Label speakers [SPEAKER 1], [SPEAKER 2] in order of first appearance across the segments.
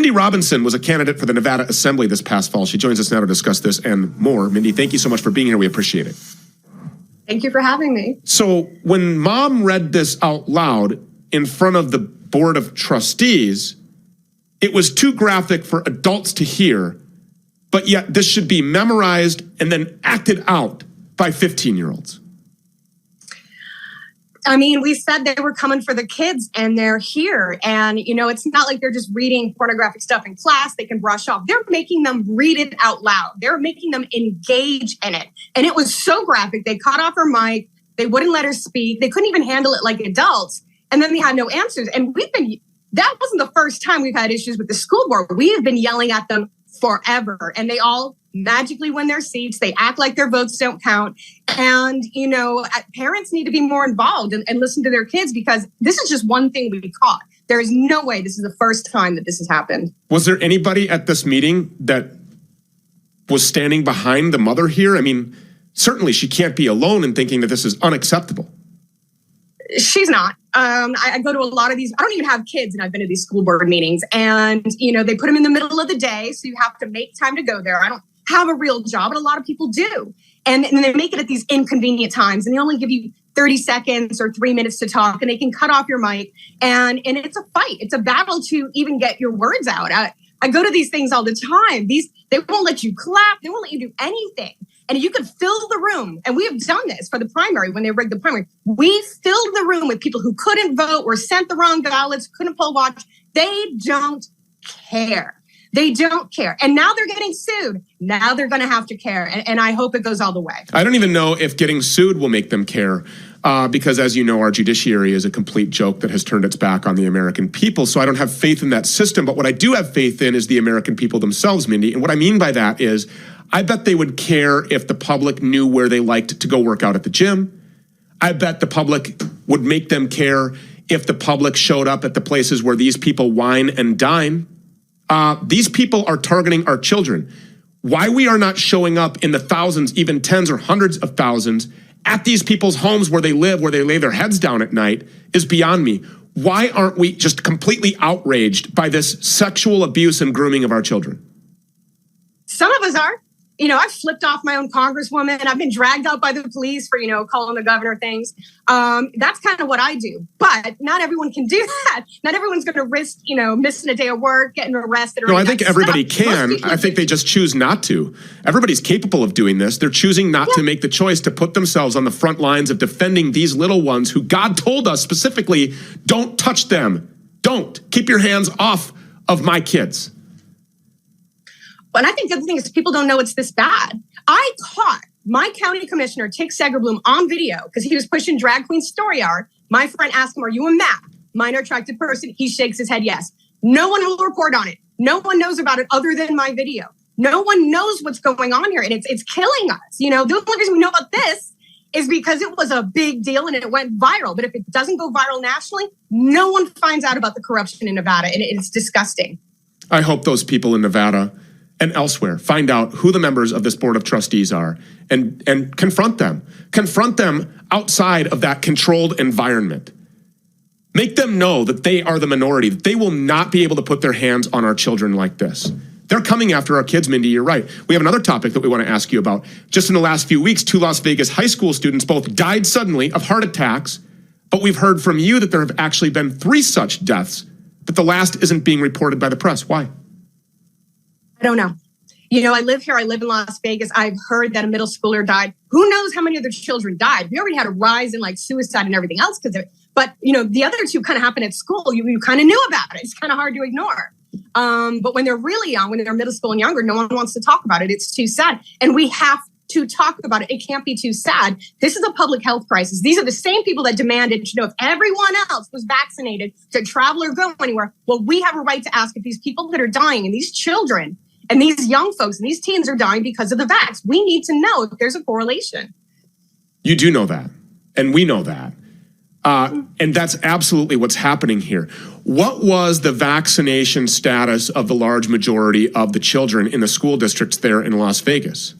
[SPEAKER 1] Mindy Robinson was a candidate for the Nevada Assembly this past fall. She joins us now to discuss this and more. Mindy, thank you so much for being here. We appreciate it.
[SPEAKER 2] Thank you for having me.
[SPEAKER 1] So when Mom read this out loud in front of the Board of Trustees, it was too graphic for adults to hear, but yet this should be memorized and then acted out by 15-year-olds.
[SPEAKER 2] I mean, we said they were coming for the kids and they're here. And, you know, it's not like they're just reading pornographic stuff in class they can brush off. They're making them read it out loud. They're making them engage in it. And it was so graphic. They cut off her mic. They wouldn't let her speak. They couldn't even handle it like adults. And then they had no answers. And that wasn't the first time we've had issues with the school board. We have been yelling at them forever. And they all magically win their seats. They act like their votes don't count. And, you know, parents need to be more involved and listen to their kids, because this is just one thing we caught. There is no way this is the first time that this has happened. Was there anybody at this meeting that was standing behind the mother here? I mean, certainly she can't be alone in thinking that this is unacceptable. She's not. I go to a lot of these. I don't even have kids, and I've been to these school board meetings. And, you know, they put them in the middle of the day, so you have to make time to go there. I don't have a real job, but a lot of people do. And they make it at these inconvenient times, and they only give you 30 seconds or 3 minutes to talk, and they can cut off your mic. And it's a fight. It's a battle to even get your words out. I go to these things all the time. They won't let you clap. They won't let you do anything. And you could fill the room. And we have done this for the primary when they rigged the primary. We filled the room with people who couldn't vote, were sent the wrong ballots, couldn't poll watch. They don't care. They don't care. And now they're getting sued. Now they're going to have to care. And I hope it goes all the way. I don't even know if getting sued will make them care. Because as you know, our judiciary is a complete joke that has turned its back on the American people. So I don't have faith in that system. But what I do have faith in is the American people themselves, Mindy. And what I mean by that is I bet they would care if the public knew where they liked to go work out at the gym. I bet the public would make them care if the public showed up at the places where these people wine and dine. These people are targeting our children. Why we are not showing up in the thousands, even tens or hundreds of thousands at these people's homes where they live, where they lay their heads down at night, is beyond me. Why aren't we just completely outraged by this sexual abuse and grooming of our children? Some of us are. You know, I've flipped off my own congresswoman. I've been dragged out by the police for, you know, calling the governor things. That's kind of what I do. But not everyone can do that. Not everyone's going to risk, you know, missing a day of work, getting arrested. No, I think everybody can. I think they just choose not to. Everybody's capable of doing this. They're choosing not to make the choice to put themselves on the front lines of defending these little ones who God told us specifically, don't touch them. Don't. Keep your hands off of my kids. But I think the other thing is people don't know it's this bad. I caught my county commissioner, Segerblom, on video because he was pushing drag queen story hour. My friend asked him, are you a MAP, minor attracted person? He shakes his head, yes. No one will report on it. No one knows about it other than my video. No one knows what's going on here. And it's killing us. You know, the only reason we know about this is because it was a big deal and it went viral. But if it doesn't go viral nationally, no one finds out about the corruption in Nevada. And it's disgusting. I hope those people in Nevada and elsewhere find out who the members of this board of trustees are and confront them. Confront them outside of that controlled environment. Make them know that they are the minority, that they will not be able to put their hands on our children like this. They're coming after our kids, Mindy, you're right. We have another topic that we want to ask you about. Just in the last few weeks, 2 Las Vegas high school students both died suddenly of heart attacks, but we've heard from you that there have actually been 3 such deaths, but the last isn't being reported by the press. Why? I don't know. You know, I live here. I live in Las Vegas. I've heard that a middle schooler died. Who knows how many other children died? We already had a rise in like suicide and everything else because of it. But, you know, the other 2 kind of happened at school. You kind of knew about it. It's kind of hard to ignore. But when they're really young, when they're middle school and younger, no one wants to talk about it. It's too sad. And we have to talk about it. It can't be too sad. This is a public health crisis. These are the same people that demanded to know if everyone else was vaccinated to travel or go anywhere. Well, we have a right to ask if these people that are dying and these children and these young folks and these teens are dying because of the vax. We need to know if there's a correlation. You do know that. And we know that. And that's absolutely what's happening here. What was the vaccination status of the large majority of the children in the school districts there in Las Vegas?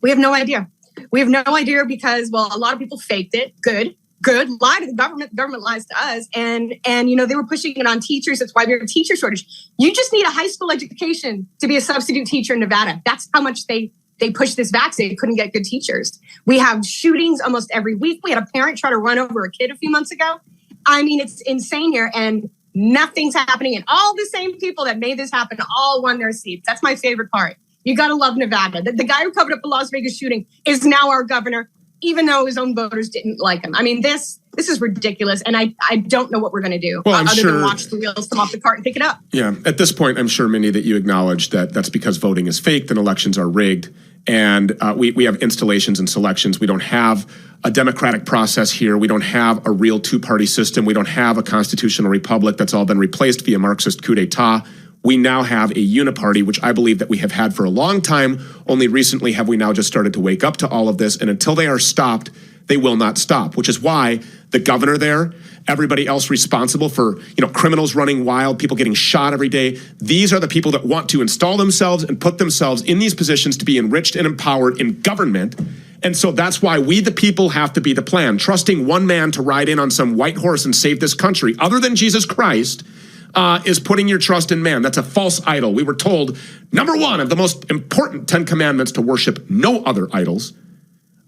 [SPEAKER 2] We have no idea. We have no idea because, well, a lot of people faked it. Good. Good. Lie to the government. The government lies to us. And you know, they were pushing it on teachers. That's why we have a teacher shortage. You just need a high school education to be a substitute teacher in Nevada. That's how much they pushed this vaccine. They couldn't get good teachers. We have shootings almost every week. We had a parent try to run over a kid a few months ago. I mean, it's insane here, and nothing's happening. And all the same people that made this happen all won their seats. That's my favorite part. You got to love Nevada. The guy who covered up the Las Vegas shooting is now our governor, even though his own voters didn't like him. I mean, this is ridiculous, and I don't know what we're going to do other than watch the wheels come off the cart and pick it up.
[SPEAKER 1] Yeah, at this point, I'm sure, Mindy, that you acknowledge that that's because voting is faked and elections are rigged, and we have installations and selections. We don't have a democratic process here. We don't have a real two-party system. We don't have a constitutional republic that's all been replaced via Marxist coup d'etat. We now have a uniparty, which I believe that we have had for a long time. Only recently have we now just started to wake up to all of this. And until they are stopped, they will not stop, which is why the governor there, everybody else responsible for, criminals running wild, people getting shot every day. These are the people that want to install themselves and put themselves in these positions to be enriched and empowered in government. And so that's why we, the people, have to be the plan. Trusting one man to ride in on some white horse and save this country, other than Jesus Christ, is putting your trust in man. That's a false idol. We were told, number one of the most important 10 commandments, to worship no other idols.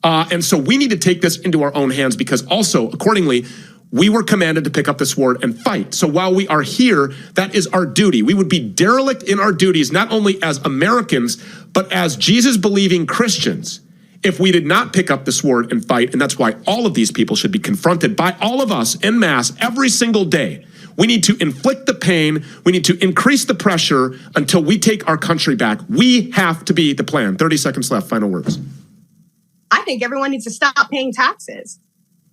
[SPEAKER 1] And so we need to take this into our own hands, because also, accordingly, we were commanded to pick up the sword and fight. So while we are here, that is our duty. We would be derelict in our duties, not only as Americans, but as Jesus-believing Christians, if we did not pick up the sword and fight. And that's why all of these people should be confronted by all of us en masse every single day. We need to inflict the pain. We need to increase the pressure until we take our country back. We have to be the plan. 30 seconds left. Final words.
[SPEAKER 2] I think everyone needs to stop paying taxes.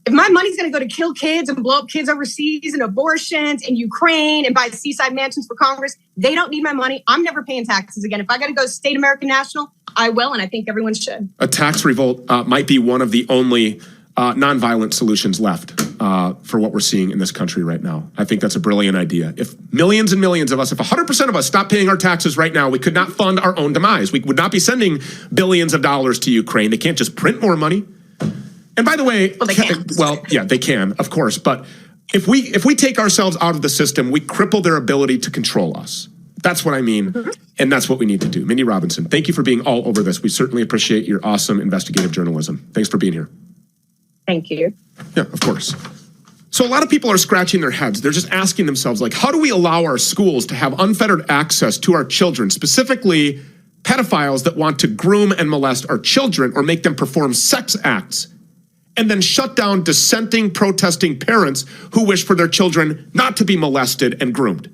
[SPEAKER 2] If my money's going to go to kill kids and blow up kids overseas and abortions in Ukraine and buy seaside mansions for Congress, they don't need my money. I'm never paying taxes again. If I got to go state American national, I will, and I think everyone should. A tax revolt might be one of the only nonviolent solutions left for what we're seeing in this country right now. I think that's a brilliant idea. If millions and millions of us, if 100% of us stop paying our taxes right now, we could not fund our own demise. We would not be sending billions of dollars to Ukraine. They can't just print more money. And by the way, well, they can.
[SPEAKER 1] Well, yeah, they can, of course. But if we take ourselves out of the system, we cripple their ability to control us. That's what I mean. Mm-hmm. And that's what we need to do. Mindy Robinson, thank you for being all over this. We certainly appreciate your awesome investigative journalism. Thanks for being here.
[SPEAKER 2] Thank you.
[SPEAKER 1] Yeah, of course. So a lot of people are scratching their heads. They're just asking themselves, like, how do we allow our schools to have unfettered access to our children, specifically pedophiles that want to groom and molest our children or make them perform sex acts, and then shut down dissenting, protesting parents who wish for their children not to be molested and groomed?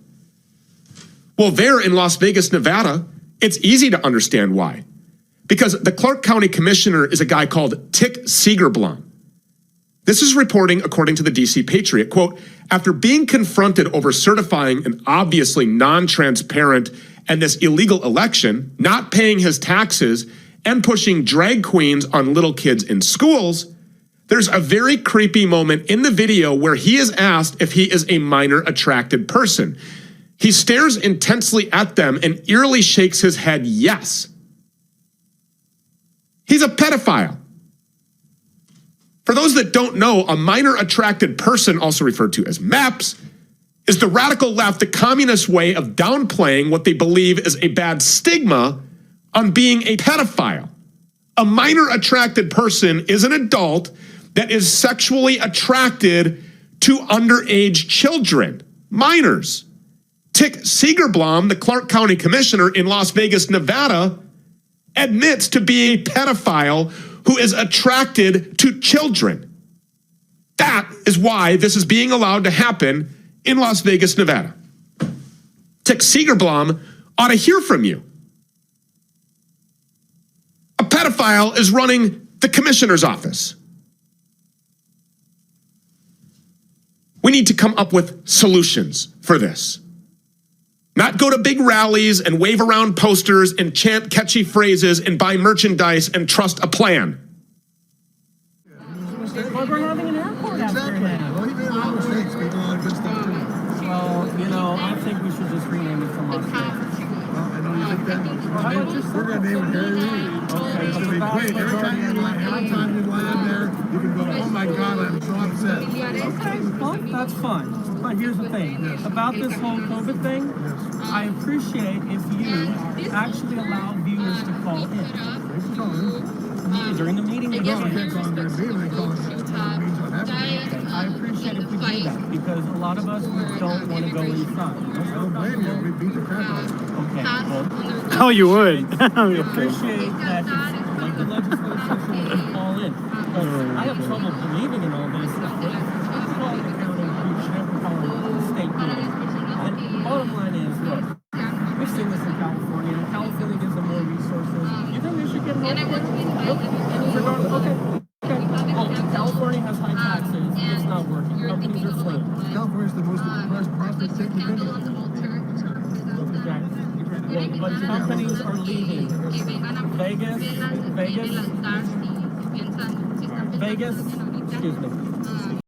[SPEAKER 1] Well, there in Las Vegas, Nevada, it's easy to understand why. Because the Clark County Commissioner is a guy called Segerblom. This is reporting according to the DC Patriot. Quote, after being confronted over certifying an obviously non-transparent and this illegal election, not paying his taxes, and pushing drag queens on little kids in schools, there's a very creepy moment in the video where he is asked if he is a minor attracted person. He stares intensely at them and eerily shakes his head yes. He's a pedophile. For those that don't know, a minor attracted person, also referred to as MAPS, is the radical left, the communist way of downplaying what they believe is a bad stigma on being a pedophile. A minor attracted person is an adult that is sexually attracted to underage children, minors. Segerblom, the Clark County Commissioner in Las Vegas, Nevada, admits to being a pedophile who is attracted to children. That is why this is being allowed to happen in Las Vegas, Nevada. Segerblom ought to hear from you. A pedophile is running the commissioner's office. We need to come up with solutions for this. Not go to big rallies and wave around posters and chant catchy phrases and buy merchandise and trust a plan.
[SPEAKER 3] Well, we're having an airport after him.
[SPEAKER 4] Well, he made a lot of mistakes, but he did a lot of good stuff too.
[SPEAKER 3] Well, I think we should just rename it from Las Vegas.
[SPEAKER 4] Well, I know you think that.
[SPEAKER 3] How about yourself?
[SPEAKER 4] We're going to name it Harry Reid.
[SPEAKER 3] Okay,
[SPEAKER 4] It's going to be great. Every time you land there, you can go, oh my God, I'm so upset.
[SPEAKER 3] Okay, well, that's fine. But here's the thing. About this whole COVID thing, I appreciate if you actually allow viewers to call in.
[SPEAKER 4] They can call in.
[SPEAKER 3] During the meeting, you
[SPEAKER 4] No, I
[SPEAKER 3] don't.
[SPEAKER 4] can't call in during the meeting. They call in when meetings are happening.
[SPEAKER 3] I appreciate if we do that because a lot of us don't want to go inside.
[SPEAKER 4] I don't blame you. We beat the crap out of them.
[SPEAKER 3] Okay, well,
[SPEAKER 5] Oh, you would.
[SPEAKER 3] we appreciate that it's like the legislative session we can call in. But I have trouble believing in all this. Call it the county, you should never call it the state meeting. And the bottom line is, look, we've seen this in California. California gives them more resources. You think they should get more? Regardless, okay. Well, California has high taxes. It's not working. Companies are fleeing.
[SPEAKER 4] California's the most prosperous state in the country.
[SPEAKER 3] Well, but companies are leaving. Vegas, excuse me.